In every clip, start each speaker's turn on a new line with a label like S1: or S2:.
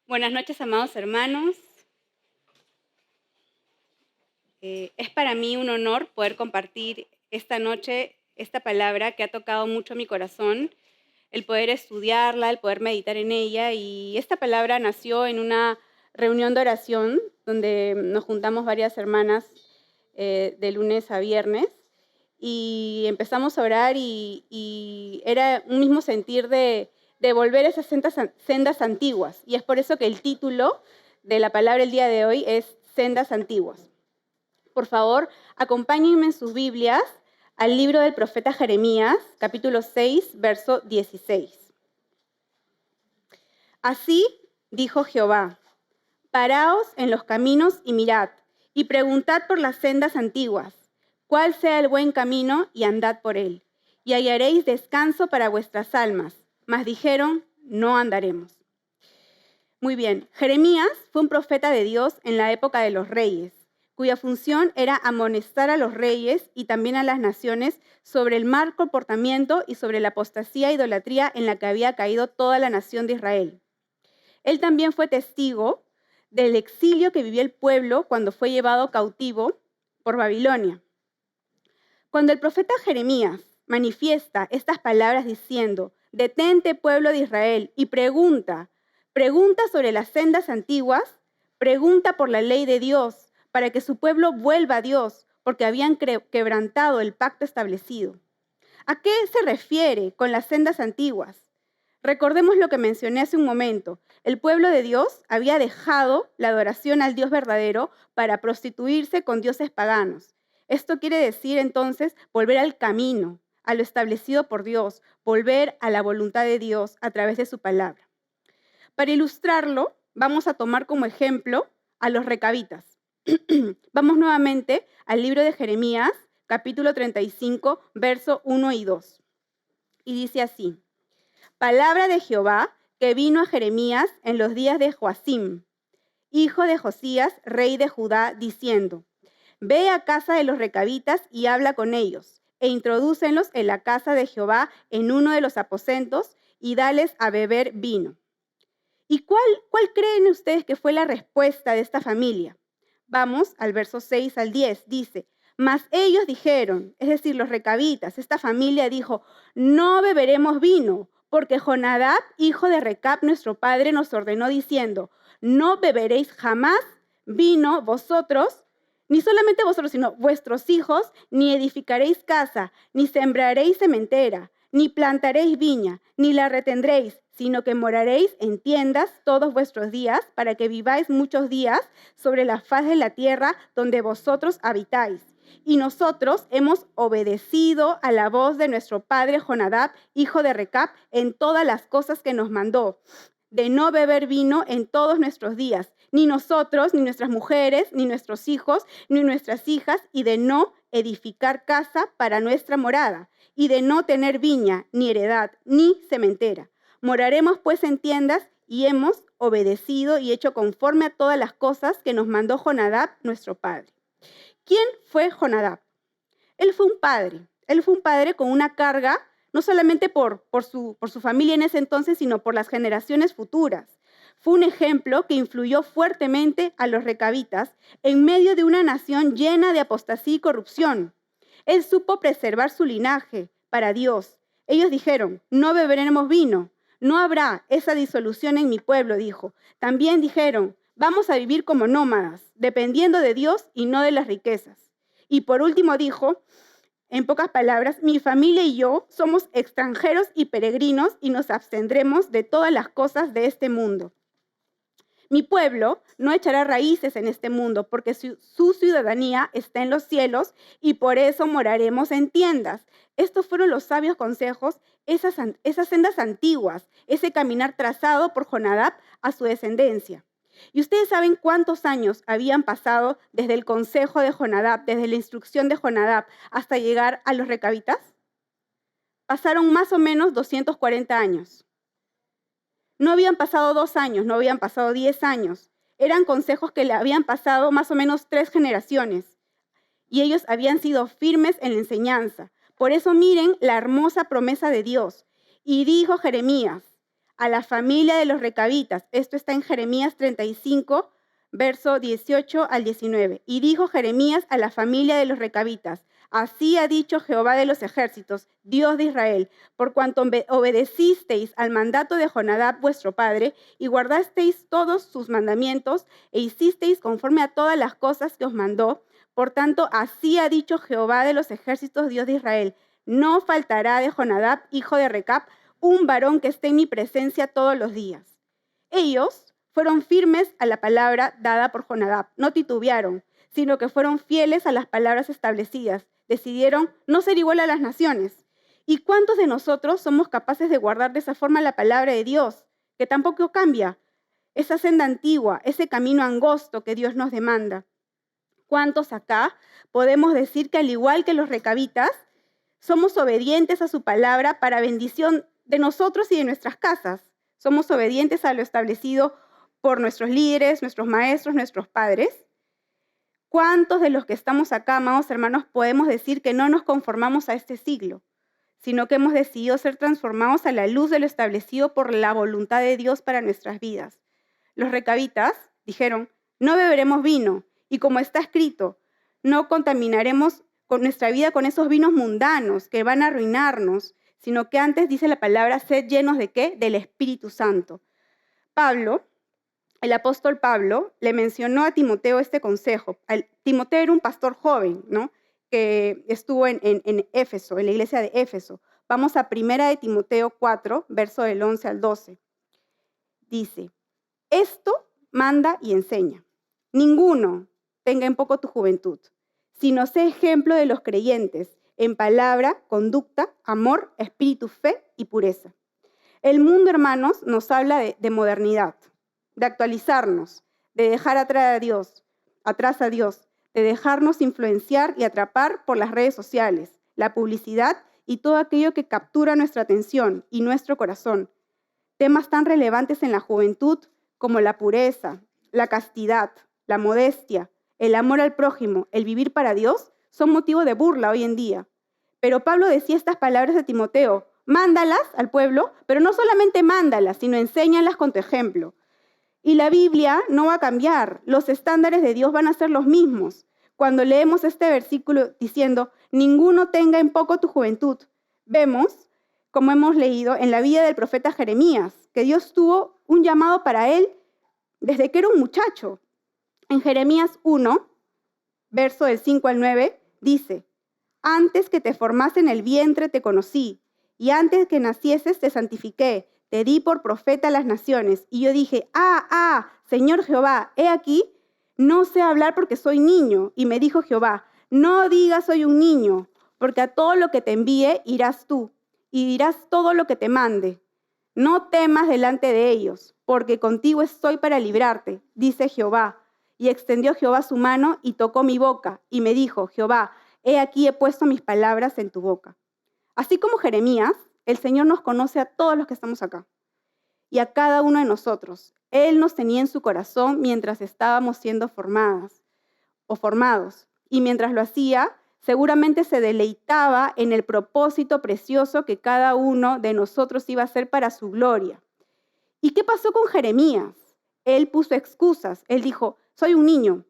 S1: Buenas noches, amados hermanos. Es para mí un honor poder compartir esta noche esta palabra que ha tocado mucho mi corazón, el poder estudiarla, el poder meditar en ella. Y esta palabra nació en una reunión de oración donde nos juntamos varias hermanas de lunes a viernes y empezamos a orar y era un mismo sentir de volver a esas sendas antiguas. Y es por eso que el título de la palabra el día de hoy es Sendas Antiguas. Por favor, acompáñenme en sus Biblias al libro del profeta Jeremías, capítulo 6, verso 16. Así dijo Jehová: paraos en los caminos y mirad, y preguntad por las sendas antiguas, cuál sea el buen camino, y andad por él, y hallaréis descanso para vuestras almas. Mas dijeron: no andaremos. Muy bien, Jeremías fue un profeta de Dios en la época de los reyes, cuya función era amonestar a los reyes y también a las naciones sobre el mal comportamiento y sobre la apostasía e idolatría en la que había caído toda la nación de Israel. Él también fue testigo del exilio que vivió el pueblo cuando fue llevado cautivo por Babilonia. Cuando el profeta Jeremías manifiesta estas palabras diciendo: detente, pueblo de Israel, y pregunta sobre las sendas antiguas, pregunta por la ley de Dios, para que su pueblo vuelva a Dios, porque habían quebrantado el pacto establecido. ¿A qué se refiere con las sendas antiguas? Recordemos lo que mencioné hace un momento. El pueblo de Dios había dejado la adoración al Dios verdadero para prostituirse con dioses paganos. Esto quiere decir entonces volver al camino, a lo establecido por Dios, volver a la voluntad de Dios a través de su palabra. Para ilustrarlo, vamos a tomar como ejemplo a los recabitas. Vamos nuevamente al libro de Jeremías, capítulo 35, verso 1 y 2. Y dice así: palabra de Jehová que vino a Jeremías en los días de Joacim, hijo de Josías, rey de Judá, diciendo: ve a casa de los recabitas y habla con ellos, e introdúcenlos en la casa de Jehová en uno de los aposentos, y dales a beber vino. ¿Y cuál creen ustedes que fue la respuesta de esta familia? Vamos al verso 6 al 10, dice: mas ellos dijeron, es decir, los recabitas, esta familia dijo: no beberemos vino, porque Jonadab, hijo de Recab, nuestro padre, nos ordenó diciendo: no beberéis jamás vino vosotros, ni solamente vosotros, sino vuestros hijos, ni edificaréis casa, ni sembraréis sementera, ni plantaréis viña, ni la retendréis, sino que moraréis en tiendas todos vuestros días, para que viváis muchos días sobre la faz de la tierra donde vosotros habitáis. Y nosotros hemos obedecido a la voz de nuestro padre Jonadab, hijo de Recab, en todas las cosas que nos mandó, de no beber vino en todos nuestros días, ni nosotros, ni nuestras mujeres, ni nuestros hijos, ni nuestras hijas, y de no edificar casa para nuestra morada, y de no tener viña, ni heredad, ni sementera. Moraremos pues en tiendas, y hemos obedecido y hecho conforme a todas las cosas que nos mandó Jonadab, nuestro padre. ¿Quién fue Jonadab? Él fue un padre con una carga, no solamente por su familia en ese entonces, sino por las generaciones futuras. Fue un ejemplo que influyó fuertemente a los recabitas en medio de una nación llena de apostasía y corrupción. Él supo preservar su linaje para Dios. Ellos dijeron: no beberemos vino, no habrá esa disolución en mi pueblo, dijo. También dijeron: vamos a vivir como nómadas, dependiendo de Dios y no de las riquezas. Y por último dijo, en pocas palabras: mi familia y yo somos extranjeros y peregrinos y nos abstendremos de todas las cosas de este mundo. Mi pueblo no echará raíces en este mundo, porque su ciudadanía está en los cielos, y por eso moraremos en tiendas. Estos fueron los sabios consejos, esas sendas antiguas, ese caminar trazado por Jonadab a su descendencia. ¿Y ustedes saben cuántos años habían pasado desde el consejo de Jonadab, desde la instrucción de Jonadab, hasta llegar a los recabitas? Pasaron más o menos 240 años. No habían pasado 2 años, no habían pasado 10 años. Eran consejos que le habían pasado más o menos 3 generaciones. Y ellos habían sido firmes en la enseñanza. Por eso miren la hermosa promesa de Dios. Y dijo Jeremías: a la familia de los recabitas. Esto está en Jeremías 35, verso 18 al 19. Y dijo Jeremías a la familia de los recabitas: así ha dicho Jehová de los ejércitos, Dios de Israel, por cuanto obedecisteis al mandato de Jonadab vuestro padre, y guardasteis todos sus mandamientos, e hicisteis conforme a todas las cosas que os mandó. Por tanto, así ha dicho Jehová de los ejércitos, Dios de Israel: no faltará de Jonadab, hijo de Recab, un varón que esté en mi presencia todos los días. Ellos fueron firmes a la palabra dada por Jonadab, no titubearon, sino que fueron fieles a las palabras establecidas. Decidieron no ser igual a las naciones. ¿Y cuántos de nosotros somos capaces de guardar de esa forma la palabra de Dios, que tampoco cambia? Esa senda antigua, ese camino angosto que Dios nos demanda. ¿Cuántos acá podemos decir que, al igual que los recabitas, somos obedientes a su palabra para bendición de nosotros y de nuestras casas? Somos obedientes a lo establecido por nuestros líderes, nuestros maestros, nuestros padres. ¿Cuántos de los que estamos acá, amados hermanos, podemos decir que no nos conformamos a este siglo, sino que hemos decidido ser transformados a la luz de lo establecido por la voluntad de Dios para nuestras vidas? Los recabitas dijeron: no beberemos vino, y como está escrito, no contaminaremos con nuestra vida con esos vinos mundanos que van a arruinarnos, sino que antes, dice la palabra, sed llenos ¿de qué? Del Espíritu Santo. El apóstol Pablo le mencionó a Timoteo este consejo. Timoteo era un pastor joven, ¿no?, que estuvo en Éfeso, en la iglesia de Éfeso. Vamos a 1 de Timoteo 4, verso del 11 al 12. Dice: esto manda y enseña. Ninguno tenga en poco tu juventud, sino sé ejemplo de los creyentes en palabra, conducta, amor, espíritu, fe y pureza. El mundo, hermanos, nos habla de modernidad, de actualizarnos, de dejar atrás a Dios, de dejarnos influenciar y atrapar por las redes sociales, la publicidad y todo aquello que captura nuestra atención y nuestro corazón. Temas tan relevantes en la juventud como la pureza, la castidad, la modestia, el amor al prójimo, el vivir para Dios, son motivo de burla hoy en día. Pero Pablo decía estas palabras de Timoteo: mándalas al pueblo, pero no solamente mándalas, sino enséñalas con tu ejemplo. Y la Biblia no va a cambiar, los estándares de Dios van a ser los mismos. Cuando leemos este versículo diciendo: ninguno tenga en poco tu juventud, vemos, como hemos leído en la vida del profeta Jeremías, que Dios tuvo un llamado para él desde que era un muchacho. En Jeremías 1, verso del 5 al 9, dice: antes que te formase en el vientre te conocí, y antes que nacieses te santifiqué, te di por profeta a las naciones. Y yo dije: Señor Jehová, he aquí, no sé hablar porque soy niño. Y me dijo Jehová: no digas soy un niño, porque a todo lo que te envíe irás tú, y dirás todo lo que te mande. No temas delante de ellos, porque contigo estoy para librarte, dice Jehová. Y extendió Jehová su mano y tocó mi boca, y me dijo Jehová: he aquí he puesto mis palabras en tu boca. Así como Jeremías, el Señor nos conoce a todos los que estamos acá y a cada uno de nosotros. Él nos tenía en su corazón mientras estábamos siendo formados. Y mientras lo hacía, seguramente se deleitaba en el propósito precioso que cada uno de nosotros iba a hacer para su gloria. ¿Y qué pasó con Jeremías? Él puso excusas. Él dijo: soy un niño,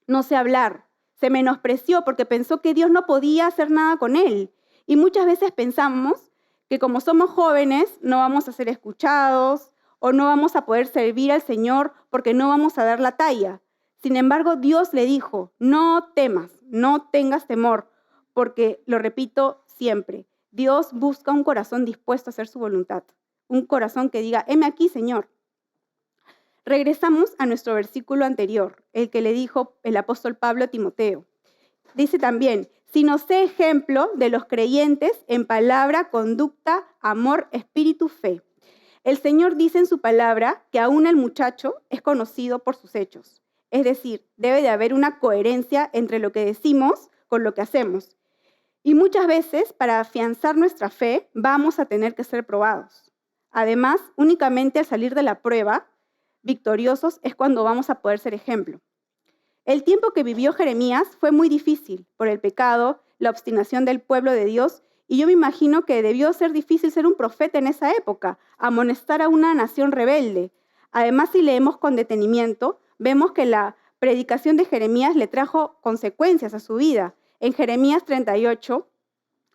S1: no sé hablar. Se menospreció porque pensó que Dios no podía hacer nada con él. Y muchas veces pensamos que como somos jóvenes no vamos a ser escuchados o no vamos a poder servir al Señor porque no vamos a dar la talla. Sin embargo, Dios le dijo: no temas, no tengas temor, porque, lo repito siempre, Dios busca un corazón dispuesto a hacer su voluntad, un corazón que diga: heme aquí, Señor. Regresamos a nuestro versículo anterior, el que le dijo el apóstol Pablo a Timoteo. Dice también: sino sé ejemplo de los creyentes en palabra, conducta, amor, espíritu, fe. El Señor dice en su palabra que aún el muchacho es conocido por sus hechos. Es decir, debe de haber una coherencia entre lo que decimos con lo que hacemos. Y muchas veces, para afianzar nuestra fe, vamos a tener que ser probados. Además, únicamente al salir de la prueba, victoriosos, es cuando vamos a poder ser ejemplo. El tiempo que vivió Jeremías fue muy difícil por el pecado, la obstinación del pueblo de Dios Y yo me imagino que debió ser difícil ser un profeta en esa época, amonestar a una nación rebelde. Además, si leemos con detenimiento, vemos que la predicación de Jeremías le trajo consecuencias a su vida. En Jeremías 38,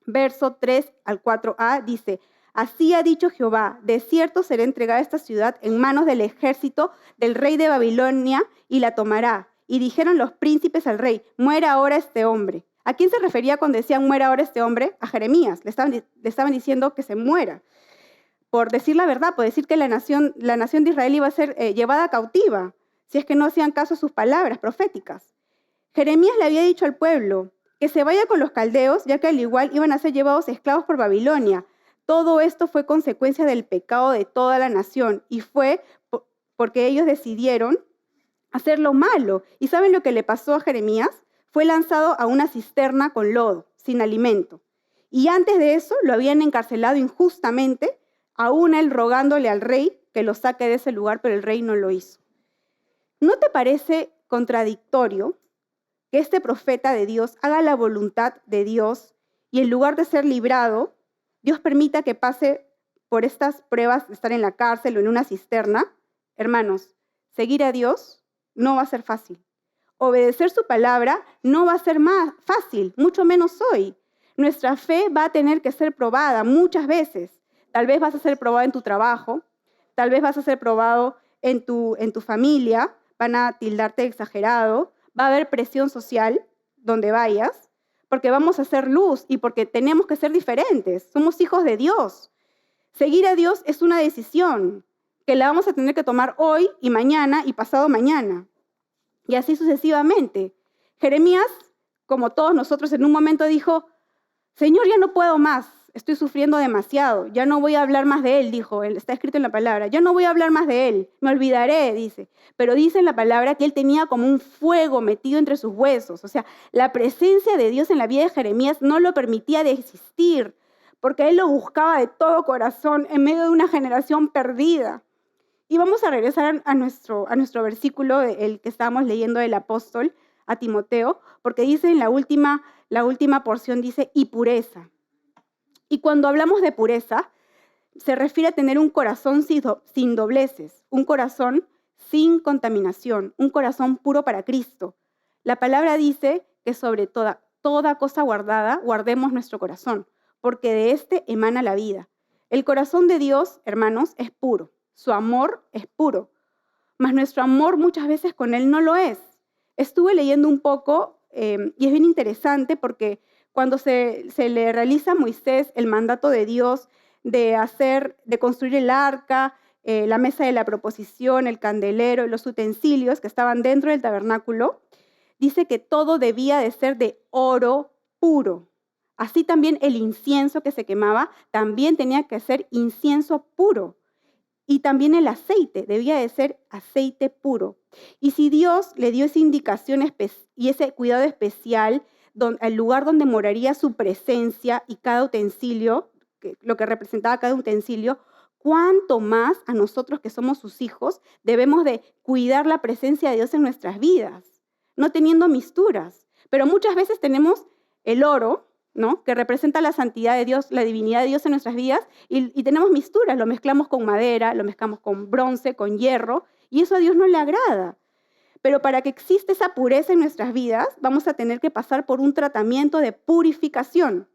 S1: verso 3 al 4a, dice: Así ha dicho Jehová, de cierto será entregada esta ciudad en manos del ejército del rey de Babilonia y la tomará. Y dijeron los príncipes al rey: muera ahora este hombre. ¿A quién se refería cuando decían muera ahora este hombre? A Jeremías. Le estaban diciendo que se muera. Por decir la verdad, por decir que la nación de Israel iba a ser llevada cautiva, si es que no hacían caso a sus palabras proféticas. Jeremías le había dicho al pueblo que se vaya con los caldeos, ya que al igual iban a ser llevados esclavos por Babilonia. Todo esto fue consecuencia del pecado de toda la nación y fue porque ellos decidieron hacer lo malo. ¿Y saben lo que le pasó a Jeremías? Fue lanzado a una cisterna con lodo, sin alimento. Y antes de eso lo habían encarcelado injustamente, aún él rogándole al rey que lo saque de ese lugar, pero el rey no lo hizo. ¿No te parece contradictorio que este profeta de Dios haga la voluntad de Dios y en lugar de ser librado, Dios permita que pase por estas pruebas de estar en la cárcel o en una cisterna? Hermanos, seguir a Dios no va a ser fácil. Obedecer su palabra no va a ser más fácil, mucho menos hoy. Nuestra fe va a tener que ser probada muchas veces. Tal vez vas a ser probado en tu trabajo, tal vez vas a ser probado en tu familia, van a tildarte de exagerado, va a haber presión social donde vayas, porque vamos a hacer luz y porque tenemos que ser diferentes. Somos hijos de Dios. Seguir a Dios es una decisión que la vamos a tener que tomar hoy y mañana y pasado mañana. Y así sucesivamente. Jeremías, como todos nosotros, en un momento dijo: Señor, ya no puedo más, estoy sufriendo demasiado, ya no voy a hablar más de él, dijo, está escrito en la palabra, ya no voy a hablar más de él, me olvidaré, dice. Pero dice en la palabra que él tenía como un fuego metido entre sus huesos. O sea, la presencia de Dios en la vida de Jeremías no lo permitía de existir, porque él lo buscaba de todo corazón en medio de una generación perdida. Y vamos a regresar a nuestro versículo, el que estábamos leyendo del apóstol a Timoteo, porque dice en la última porción, dice, y pureza. Y cuando hablamos de pureza, se refiere a tener un corazón sin dobleces, un corazón sin contaminación, un corazón puro para Cristo. La palabra dice que sobre toda cosa guardada, guardemos nuestro corazón, porque de este emana la vida. El corazón de Dios, hermanos, es puro. Su amor es puro, mas nuestro amor muchas veces con Él no lo es. Estuve leyendo un poco y es bien interesante porque cuando se le realiza a Moisés el mandato de Dios de construir el arca, la mesa de la proposición, el candelero y los utensilios que estaban dentro del tabernáculo, dice que todo debía de ser de oro puro. Así también el incienso que se quemaba también tenía que ser incienso puro. Y también el aceite debía de ser aceite puro. Y si Dios le dio esa indicación y ese cuidado especial, al lugar donde moraría su presencia y cada utensilio, lo que representaba cada utensilio, cuánto más a nosotros que somos sus hijos debemos de cuidar la presencia de Dios en nuestras vidas, no teniendo misturas. Pero muchas veces tenemos el oro, ¿no?, que representa la santidad de Dios, la divinidad de Dios en nuestras vidas, y tenemos misturas, lo mezclamos con madera, lo mezclamos con bronce, con hierro, y eso a Dios no le agrada. Pero para que exista esa pureza en nuestras vidas, vamos a tener que pasar por un tratamiento de purificación.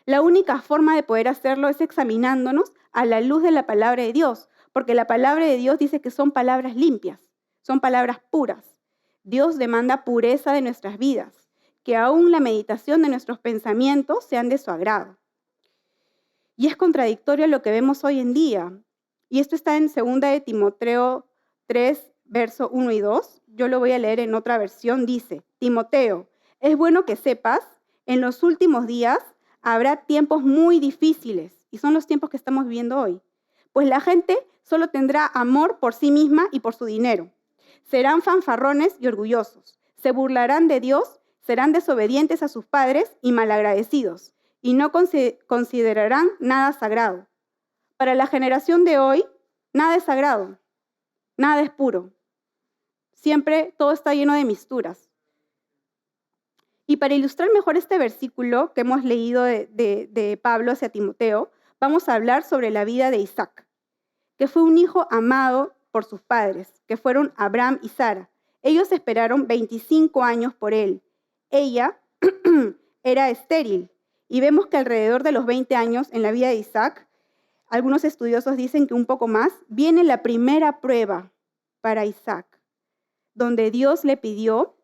S1: La única forma de poder hacerlo es examinándonos a la luz de la palabra de Dios, porque la palabra de Dios dice que son palabras limpias, son palabras puras. Dios demanda pureza de nuestras vidas, que aún la meditación de nuestros pensamientos sean de su agrado. Y es contradictorio lo que vemos hoy en día. Y esto está en 2 de Timoteo 3, verso 1 y 2. Yo lo voy a leer en otra versión. Dice: Timoteo, es bueno que sepas, en los últimos días habrá tiempos muy difíciles, y son los tiempos que estamos viviendo hoy. Pues la gente solo tendrá amor por sí misma y por su dinero. Serán fanfarrones y orgullosos. Se burlarán de Dios, serán desobedientes a sus padres y malagradecidos, y no considerarán nada sagrado. Para la generación de hoy, nada es sagrado, nada es puro. Siempre todo está lleno de misturas. Y para ilustrar mejor este versículo que hemos leído de Pablo hacia Timoteo, vamos a hablar sobre la vida de Isaac, que fue un hijo amado por sus padres, que fueron Abraham y Sara. Ellos esperaron 25 años por él. Ella era estéril. Y vemos que alrededor de los 20 años en la vida de Isaac, algunos estudiosos dicen que un poco más, viene la primera prueba para Isaac, donde Dios le pidió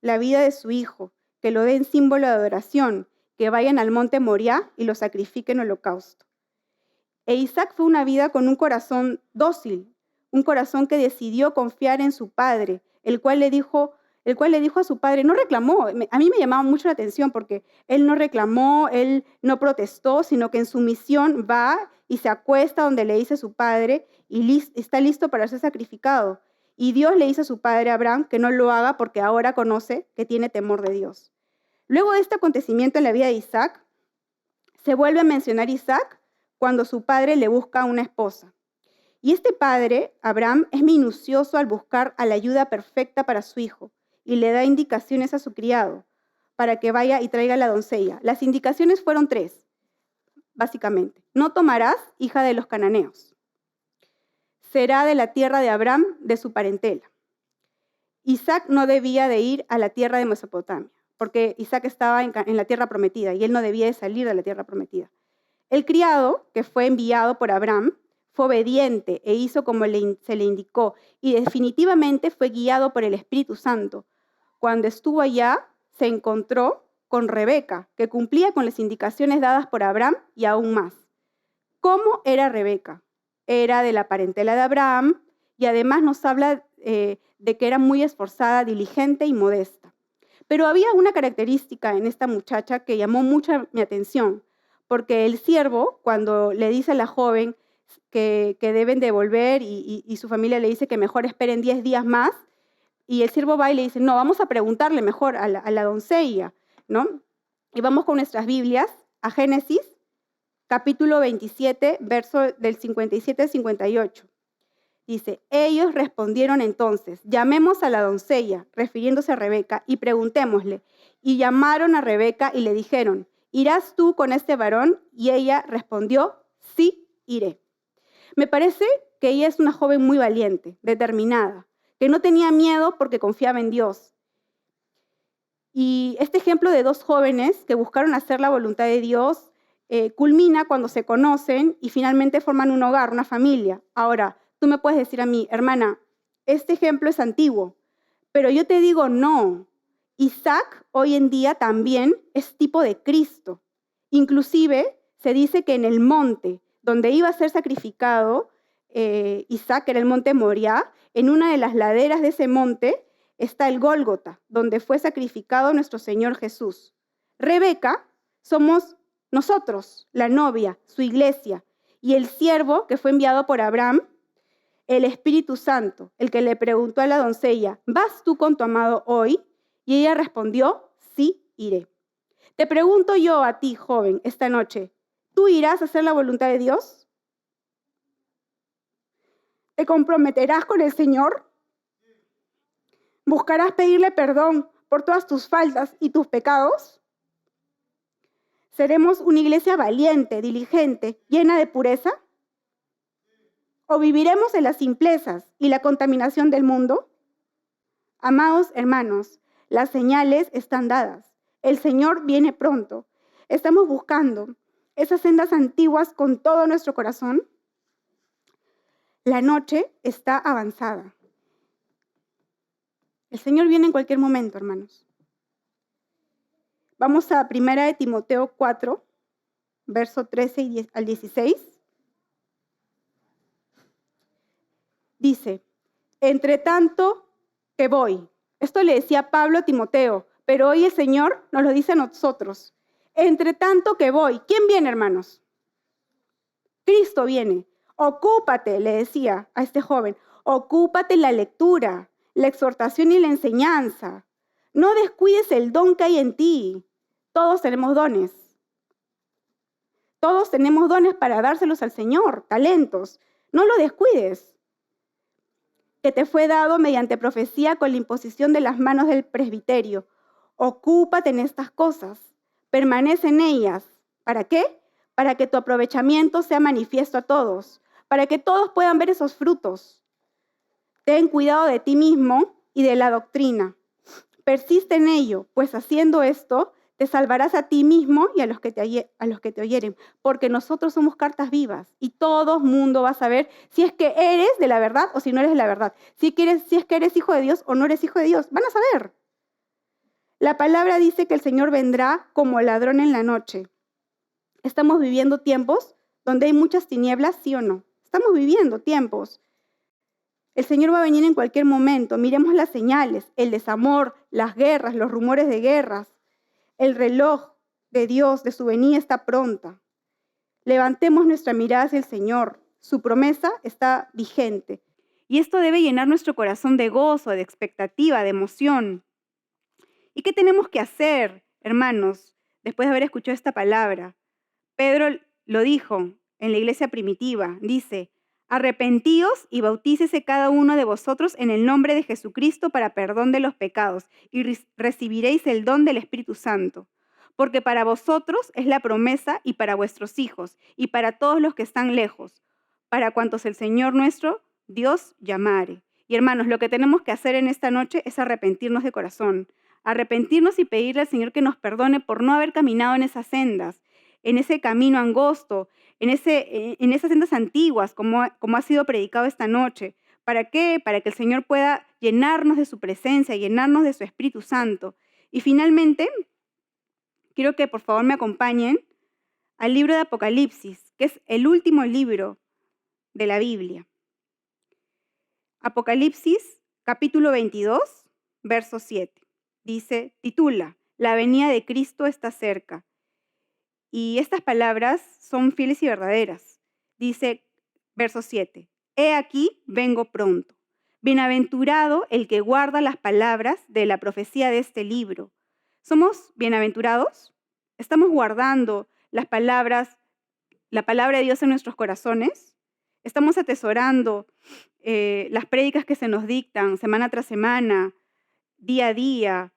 S1: la vida de su hijo, que lo den símbolo de adoración, que vayan al monte Moriah y lo sacrifiquen en holocausto. E Isaac fue una vida con un corazón dócil, un corazón que decidió confiar en su padre, el cual le dijo a su padre, no reclamó. A mí me llamaba mucho la atención porque él no reclamó, él no protestó, sino que en su misión va y se acuesta donde le dice su padre y está listo para ser sacrificado. Y Dios le dice a su padre Abraham que no lo haga porque ahora conoce que tiene temor de Dios. Luego de este acontecimiento en la vida de Isaac, se vuelve a mencionar Isaac cuando su padre le busca una esposa. Y este padre, Abraham, es minucioso al buscar a la ayuda perfecta para su hijo y le da indicaciones a su criado para que vaya y traiga a la doncella. Las indicaciones fueron 3, básicamente. No tomarás hija de los cananeos. Será de la tierra de Abraham, de su parentela. Isaac no debía de ir a la tierra de Mesopotamia, porque Isaac estaba en la tierra prometida y él no debía de salir de la tierra prometida. El criado, que fue enviado por Abraham, fue obediente e hizo como se le indicó y definitivamente fue guiado por el Espíritu Santo. Cuando estuvo allá, se encontró con Rebeca, que cumplía con las indicaciones dadas por Abraham y aún más. ¿Cómo era Rebeca? Era de la parentela de Abraham y además nos habla de que era muy esforzada, diligente y modesta. Pero había una característica en esta muchacha que llamó mucho mi atención, porque el siervo, cuando le dice a la joven que deben de volver y su familia le dice que mejor esperen 10 días más, y el siervo va y le dice, no, vamos a preguntarle mejor a la doncella, ¿no? Y vamos con nuestras Biblias a Génesis, capítulo 27, verso del 57 al 58. Dice, ellos respondieron entonces, llamemos a la doncella, refiriéndose a Rebeca, y preguntémosle. Y llamaron a Rebeca y le dijeron, ¿irás tú con este varón? Y ella respondió, sí, iré. Me parece que ella es una joven muy valiente, determinada, que no tenía miedo porque confiaba en Dios. Y este ejemplo de 2 jóvenes que buscaron hacer la voluntad de Dios culmina cuando se conocen y finalmente forman un hogar, una familia. Ahora, tú me puedes decir a mí, hermana, este ejemplo es antiguo, pero yo te digo no. Isaac hoy en día también es tipo de Cristo. Inclusive se dice que en el monte donde iba a ser sacrificado Isaac, era el monte Moriah, en una de las laderas de ese monte está el Gólgota, donde fue sacrificado nuestro Señor Jesús. Rebeca somos nosotros, la novia, su iglesia, y el siervo que fue enviado por Abraham, el Espíritu Santo, el que le preguntó a la doncella, ¿vas tú con tu amado hoy? Y ella respondió, sí, iré. Te pregunto yo a ti, joven, esta noche, ¿tú irás a hacer la voluntad de Dios? ¿Te comprometerás con el Señor? ¿Buscarás pedirle perdón por todas tus faltas y tus pecados? ¿Seremos una iglesia valiente, diligente, llena de pureza? ¿O viviremos en las simplezas y la contaminación del mundo? Amados hermanos, las señales están dadas. El Señor viene pronto. Estamos buscando esas sendas antiguas con todo nuestro corazón. La noche está avanzada. El Señor viene en cualquier momento, hermanos. Vamos a 1 Timoteo 4, verso 13 al 16. Dice, entre tanto que voy. Esto le decía Pablo a Timoteo, pero hoy el Señor nos lo dice a nosotros. Entre tanto que voy. ¿Quién viene, hermanos? Cristo viene. Ocúpate, le decía a este joven, ocúpate en la lectura, la exhortación y la enseñanza. No descuides el don que hay en ti. Todos tenemos dones. Todos tenemos dones para dárselos al Señor, talentos. No lo descuides. Que te fue dado mediante profecía con la imposición de las manos del presbiterio. Ocúpate en estas cosas, permanece en ellas. ¿Para qué? Para que tu aprovechamiento sea manifiesto a todos, para que todos puedan ver esos frutos. Ten cuidado de ti mismo y de la doctrina. Persiste en ello, pues haciendo esto te salvarás a ti mismo y a los que te oyeren, porque nosotros somos cartas vivas y todo mundo va a saber si es que eres de la verdad o si no eres de la verdad, si es que eres hijo de Dios o no eres hijo de Dios, van a saber. La palabra dice que el Señor vendrá como ladrón en la noche. Estamos viviendo tiempos donde hay muchas tinieblas, ¿sí o no? Estamos viviendo tiempos. El Señor va a venir en cualquier momento. Miremos las señales, el desamor, las guerras, los rumores de guerras. El reloj de Dios, de su venida, está pronta. Levantemos nuestra mirada hacia el Señor. Su promesa está vigente. Y esto debe llenar nuestro corazón de gozo, de expectativa, de emoción. ¿Y qué tenemos que hacer, hermanos, después de haber escuchado esta palabra? Pedro lo dijo en la iglesia primitiva. Dice, arrepentíos y bautícese cada uno de vosotros en el nombre de Jesucristo para perdón de los pecados y recibiréis el don del Espíritu Santo. Porque para vosotros es la promesa y para vuestros hijos y para todos los que están lejos, para cuantos el Señor nuestro Dios llamare. Y hermanos, lo que tenemos que hacer en esta noche es arrepentirnos de corazón, arrepentirnos y pedirle al Señor que nos perdone por no haber caminado en esas sendas, en ese camino angosto, en esas sendas antiguas, como ha sido predicado esta noche. ¿Para qué? Para que el Señor pueda llenarnos de su presencia, llenarnos de su Espíritu Santo. Y finalmente, quiero que por favor me acompañen al libro de Apocalipsis, que es el último libro de la Biblia. Apocalipsis, capítulo 22, verso 7. Dice, titula, La venida de Cristo está cerca. Y estas palabras son fieles y verdaderas. Dice, verso 7, He aquí, vengo pronto. Bienaventurado el que guarda las palabras de la profecía de este libro. ¿Somos bienaventurados? ¿Estamos guardando las palabras, la palabra de Dios en nuestros corazones? ¿Estamos atesorando las prédicas que se nos dictan semana tras semana, día a día,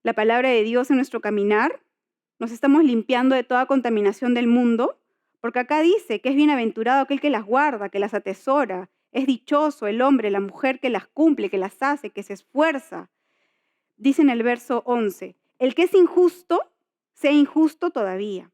S1: la palabra de Dios en nuestro caminar? ¿Nos estamos limpiando de toda contaminación del mundo? Porque acá dice que es bienaventurado aquel que las guarda, que las atesora. Es dichoso el hombre, la mujer que las cumple, que las hace, que se esfuerza. Dice en el verso 11, el que es injusto, sea injusto todavía.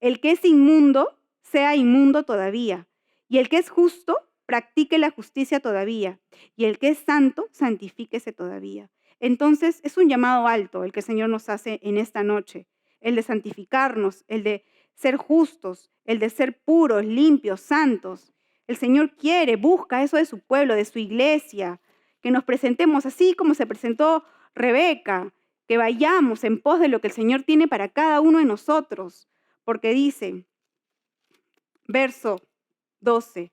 S1: El que es inmundo, sea inmundo todavía. Y el que es justo, practique la justicia todavía. Y el que es santo, santifíquese todavía. Entonces, es un llamado alto el que el Señor nos hace en esta noche. El de santificarnos, el de ser justos, el de ser puros, limpios, santos. El Señor quiere, busca eso de su pueblo, de su iglesia, que nos presentemos así como se presentó Rebeca, que vayamos en pos de lo que el Señor tiene para cada uno de nosotros. Porque dice, verso 12,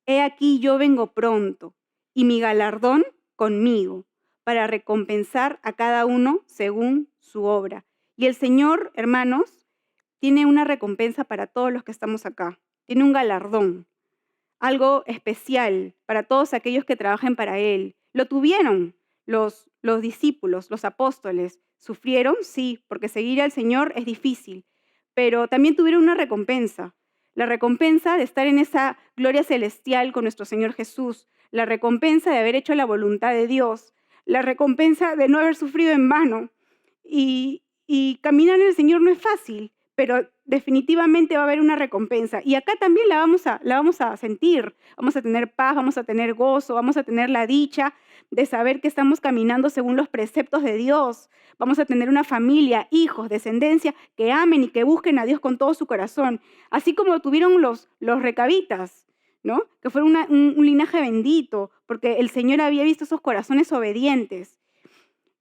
S1: He aquí yo vengo pronto, y mi galardón conmigo, para recompensar a cada uno según su obra. Y el Señor, hermanos, tiene una recompensa para todos los que estamos acá. Tiene un galardón, algo especial para todos aquellos que trabajen para Él. Lo tuvieron los discípulos, los apóstoles. ¿Sufrieron? Sí, porque seguir al Señor es difícil. Pero también tuvieron una recompensa. La recompensa de estar en esa gloria celestial con nuestro Señor Jesús. La recompensa de haber hecho la voluntad de Dios. La recompensa de no haber sufrido en vano. Y caminar en el Señor no es fácil, pero definitivamente va a haber una recompensa. Y acá también la vamos a sentir. Vamos a tener paz, vamos a tener gozo, vamos a tener la dicha de saber que estamos caminando según los preceptos de Dios. Vamos a tener una familia, hijos, descendencia, que amen y que busquen a Dios con todo su corazón. Así como tuvieron los recabitas, ¿no? Que fueron un linaje bendito, porque el Señor había visto esos corazones obedientes.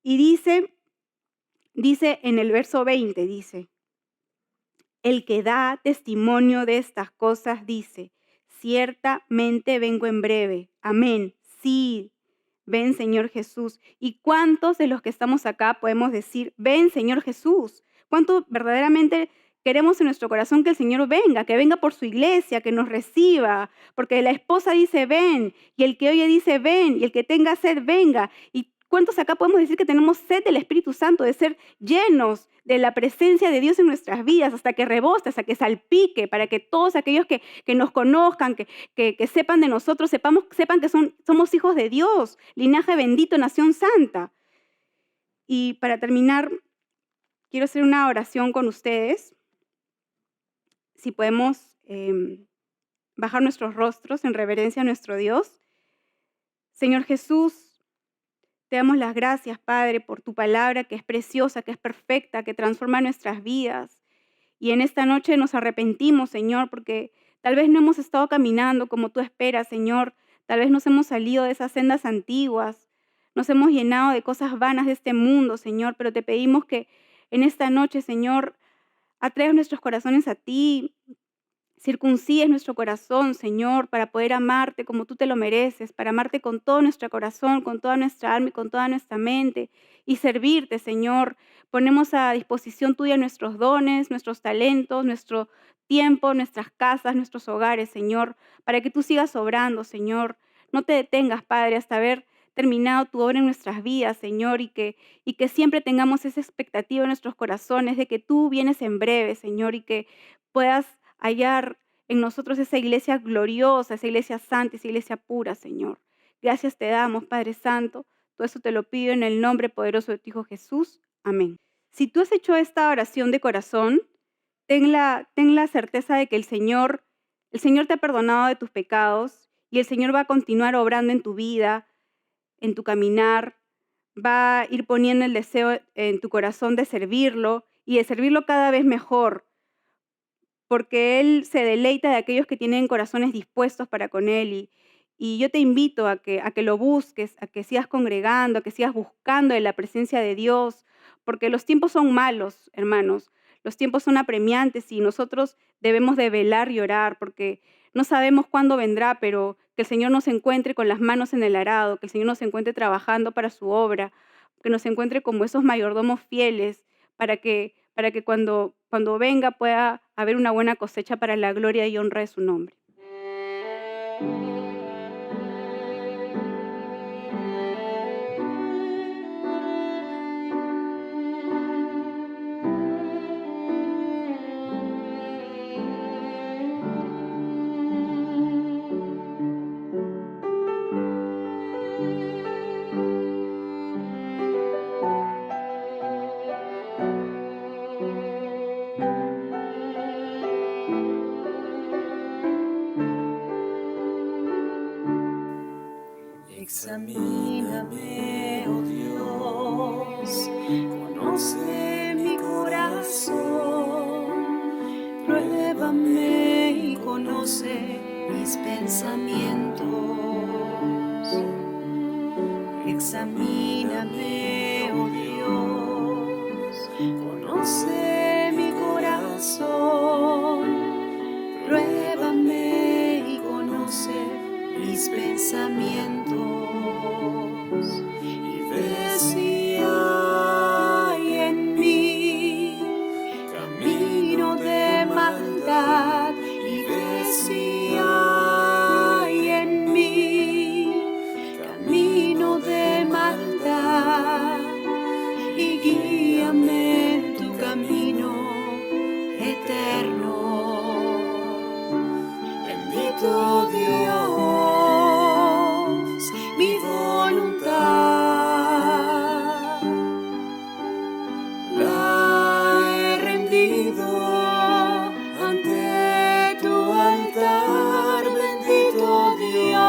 S1: Y dice en el verso 20, dice, el que da testimonio de estas cosas dice, ciertamente vengo en breve. Amén. Sí, ven Señor Jesús. ¿Y cuántos de los que estamos acá podemos decir, ven Señor Jesús? ¿Cuánto verdaderamente queremos en nuestro corazón que el Señor venga, que venga por su iglesia, que nos reciba? Porque la esposa dice, ven, y el que oye dice, ven, y el que tenga sed, venga. ¿Y ¿Cuántos acá podemos decir que tenemos sed del Espíritu Santo, de ser llenos de la presencia de Dios en nuestras vidas, hasta que reboste, hasta que salpique, para que todos aquellos que nos conozcan, que sepan de nosotros, sepan que somos hijos de Dios, linaje bendito, nación santa? Y para terminar, quiero hacer una oración con ustedes. Si podemos bajar nuestros rostros en reverencia a nuestro Dios. Señor Jesús, te damos las gracias, Padre, por tu palabra que es preciosa, que es perfecta, que transforma nuestras vidas. Y en esta noche nos arrepentimos, Señor, porque tal vez no hemos estado caminando como tú esperas, Señor. Tal vez nos hemos salido de esas sendas antiguas, nos hemos llenado de cosas vanas de este mundo, Señor, pero te pedimos que en esta noche, Señor, atraigas nuestros corazones a ti, circuncides nuestro corazón, Señor, para poder amarte como tú te lo mereces, para amarte con todo nuestro corazón, con toda nuestra alma y con toda nuestra mente, y servirte, Señor. Ponemos a disposición tuya nuestros dones, nuestros talentos, nuestro tiempo, nuestras casas, nuestros hogares, Señor, para que tú sigas obrando, Señor. No te detengas, Padre, hasta haber terminado tu obra en nuestras vidas, Señor, y que siempre tengamos esa expectativa en nuestros corazones de que tú vienes en breve, Señor, y que puedas hallar en nosotros esa iglesia gloriosa, esa iglesia santa, esa iglesia pura, Señor. Gracias te damos, Padre Santo. Todo eso te lo pido en el nombre poderoso de tu Hijo Jesús. Amén. Si tú has hecho esta oración de corazón, ten la certeza de que el Señor te ha perdonado de tus pecados y el Señor va a continuar obrando en tu vida, en tu caminar, va a ir poniendo el deseo en tu corazón de servirlo y de servirlo cada vez mejor, porque Él se deleita de aquellos que tienen corazones dispuestos para con Él. Y yo te invito a que lo busques, a que sigas congregando, a que sigas buscando de la presencia de Dios, porque los tiempos son malos, hermanos. Los tiempos son apremiantes y nosotros debemos de velar y orar, porque no sabemos cuándo vendrá, pero que el Señor nos encuentre con las manos en el arado, que el Señor nos encuentre trabajando para su obra, que nos encuentre como esos mayordomos fieles, para que cuando venga pueda haber una buena cosecha para la gloria y honra de su nombre.
S2: Examíname, oh Dios, conoce mi corazón, pruébame y conoce mis pensamientos. Examíname, oh Dios, conoce mi corazón, pruébame y conoce mis pensamientos, y ve si hay en mí camino de maldad, y ve si hay en mí camino de maldad, y guíame en tu camino eterno. Bendito Dios, mi voluntad la he rendido ante tu altar. Bendito Dios,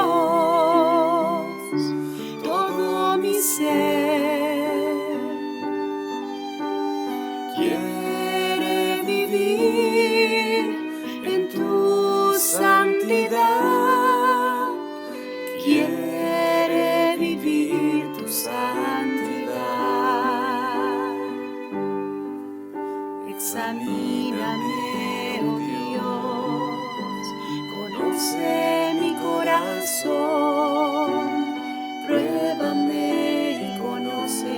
S2: todo mi ser quiere vivir en tu santidad, quiere vivir tu santidad. Examíname, oh Dios, conoce mi corazón, pruébame y conoce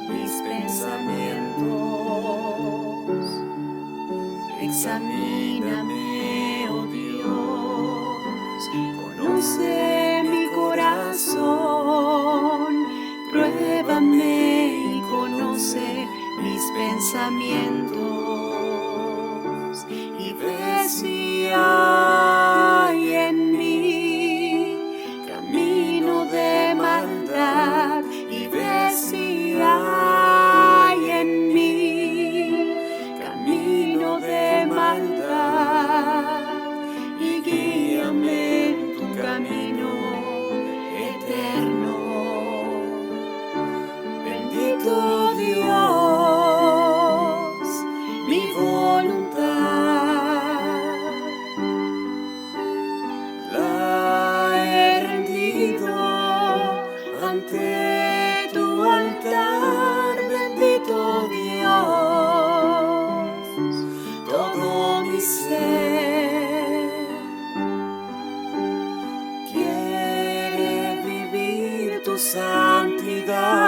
S2: mis pensamientos. Examíname, oh Dios, conoce mi corazón, pruébame pensamientos y ve si hay en mí camino de maldad y ve si hay en mí camino de maldad y guíame en tu camino eterno. Bendito Dios, mi voluntad la he rendido ante tu altar. Bendito Dios, todo mi ser quiere vivir tu santidad.